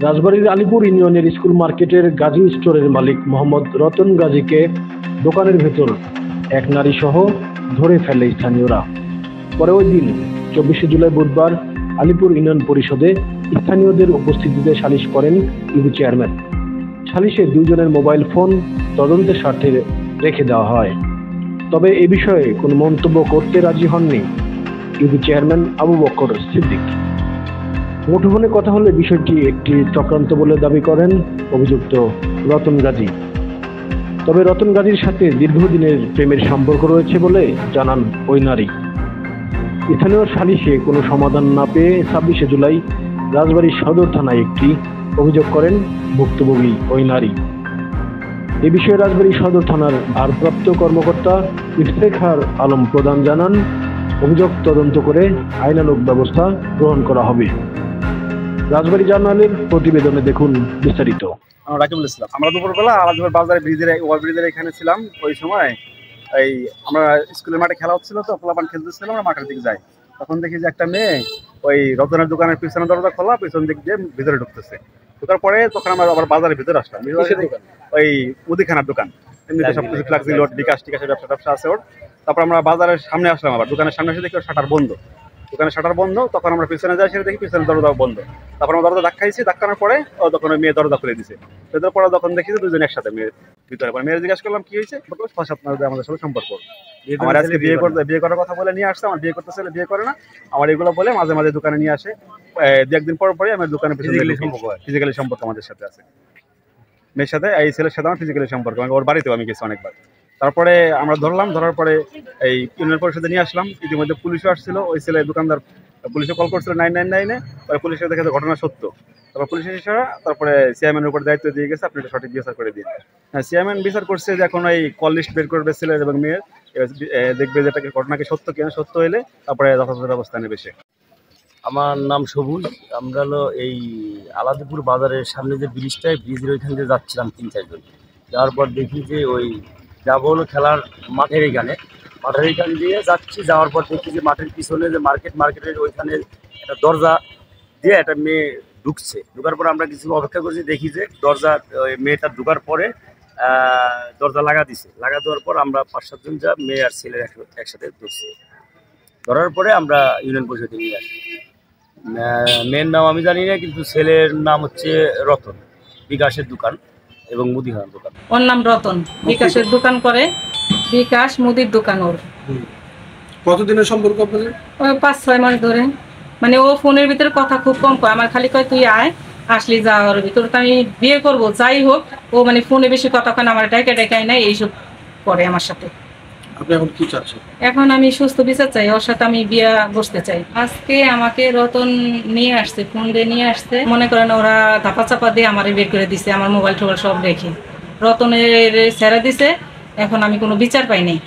রাজবাড়ীর আলিপুর ইউনিয়নের স্কুল মার্কেটের গাজী স্টোরের মালিক মোহাম্মদ রতন গাজীকে দোকানের ভেতর এক নারী সহ ধরে ফেলে স্থানীয়রা। পরে ওই দিন 24শে জুলাই বুধবার আলিপুর ইউনিয়ন পরিষদে স্থানীয়দের উপস্থিতিতে সালিশ করেন ইউপি চেয়ারম্যান। সালিশে দুইজনের মোবাইল ফোন তদন্তের স্বার্থে রেখে দেওয়া হয়। তবে এ বিষয়ে কোনো মন্তব্য করতে রাজি হননি ইউপি চেয়ারম্যান আবু বকর সিদ্দিক। মুঠোফোনে কথা হলে বিষয়টি একটি চক্রান্ত বলে দাবি করেন অভিযুক্ত রতন গাজী। তবে রতন গাজীর সাথে দীর্ঘদিনের প্রেমের সম্পর্ক রয়েছে বলে জানান ওই নারী। স্থানীয় সালিশে কোনো সমাধান না পেয়ে 26শে জুলাই রাজবাড়ী সদর থানায় একটি অভিযোগ করেন ভুক্তভোগী ওই নারী। এ বিষয়ে রাজবাড়ী সদর থানার ভারপ্রাপ্ত কর্মকর্তা ইফতেখার আলম প্রধান জানান, অভিযোগ তদন্ত করে আইনানুগ ব্যবস্থা গ্রহণ করা হবে। রাজবাড়ী জার্নালের প্রতিবেদনে দেখুন বিস্তারিত। রাকিবুল ইসলাম। আমরা দুপুরবেলা আলাদপুর বাজারে ওভারব্রিজের এখানে ছিলাম। ওই সময় আমরা স্কুলের মাঠে খেলা হচ্ছিল, তো পোলাপান খেলতেছিলাম, আমরা মাঠের দিকে যাই। তখন দেখি যে একটা মেয়ে ওই রতনের দোকানের পিছনে দরজা খোলা, পিছন দিক দিয়ে ভিতরে ঢুকতেছে। ঢোকার পরে তখন আমরা আবার বাজারের ভিতরে আসলাম। ওই মুদিখানার দোকান, এমনিতে সবকিছু ফ্লাক্সি লোড বিকাশ টিকাশের ব্যবসা আছে ওর। তারপর আমরা বাজারের সামনে আসলাম, আবার দোকানের সামনে এসে দেখি ওর শাটার বন্ধ। দোকানের শাটার বন্ধ, তখন আমরা পিছনে যাই, সেটা দেখি পিছনে দরজা বন্ধ। তারপর আমরা দরজা ধাক্কাইছি, ধাক্কানোর পরে ও তখন ওই মেয়ে দরজা খুলে দিছে। সেটার পরে তখন দেখি যে দুজন একসাথে মেয়ের ভিতরে। পরে মেয়ের জিজ্ঞাসা করলাম কি হয়েছে, 6-7 মাস আমাদের সাথে সম্পর্ক। আমার আজকে বিয়ে করার কথা বলে নিয়ে আসছে, আমার বিয়ে করতে চাইলে বিয়ে করে না, আমার এগুলো বলে মাঝে মাঝে দোকানে নিয়ে আসে। দু একদিন পর পরে আমার দোকানে ফিজিক্যালি সম্পর্ক আমাদের সাথে আছে। মেয়ের সাথে, এই ছেলের সাথে আমার ফিজিক্যালি সম্পর্ক। ওর বাড়িতেও আমি গেছি অনেকবার। তারপরে আমরা ধরলাম, ধরার পরে এই ইউনিয়ন পরিষদে নিয়ে আসলাম। ইতিমধ্যে পুলিশও আসছিল। ওই ছেলে দোকানদার পুলিশে কল করছিল 999-এ। পরে পুলিশের দেখে ঘটনা সত্য। তারপর পুলিশের ইশারা, তারপরে চেয়ারম্যানের উপর দায়িত্ব দিয়ে গেছে, আপনি এটা সঠিক বিচার করে দিন। হ্যাঁ, চেয়ারম্যান বিচার করছে যে এখন এই কল লিস্ট বের করবে ছেলের এবং মেয়ের, দেখবে যে এটাকে ঘটনাকে সত্য কিনা, সত্য হলে তারপরে যথাযথ ব্যবস্থা নেবে সে। আমার নাম সবুজ। আমরা হলো এই আলাদপুর বাজারের সামনে যে ব্রিজের ওইখান দিয়ে যাচ্ছিলাম 3-4 জন। যাওয়ার পর দেখি যে ওই যাবো হলো খেলার মাঠের এইখান দিয়ে যাচ্ছি। যাওয়ার পর দেখি যে মাঠের পিছনে যে মার্কেটের ওইখানে একটা দরজা দিয়ে একটা মেয়ে ঢুকছে। ঢুকার পর আমরা কিছু অপেক্ষা করছি, দেখি যে মেয়েটা ঢুকার পরে দরজা লাগা দিছে। লাগা দেওয়ার পর আমরা 5-7 জন যা মেয়ে আর ছেলে একসাথে ধরছি। ধরার পরে আমরা ইউনিয়ন পরিষদে নিয়ে আসি। মেয়ের নাম আমি জানি না, কিন্তু ছেলের নাম হচ্ছে রতন, বিকাশের দোকান এবং মুদিখানার দোকান। ওর নাম রতন, বিকাশের দোকান করে, বিকাশ মুদির দোকান ওর। কতদিনের সম্পর্ক আপনাদের? 5-6 মাস ধরে। মানে ও ফোনের ভিতরে কথা খুব কম কয়, আমার খালি কয় তুই আয়, আসলি যা, ওর ভিতরে তো আমি বিয়ে করবো যাই হোক, ও মানে ফোনে বেশি কথা কয় না, আমার ডাকাই নাই, এইসব করে আমার সাথে। আপনি এখন কি চাচ্ছেন? এখন আমি সুস্থ বিচার চাই, ওর সাথে আমি বিয়ে বসতে চাই। আজকে আমাকে রতন নিয়ে আসছে, ফোন দিয়ে নিয়ে আসছে। মনে করেন ওরা ধাপা চাপা দিয়ে আমার বের করে দিছে, আমার মোবাইল টোবাইল সব রেখে রতনের ছেড়ে দিছে। এখন আমি কোনো বিচার পাই নাই।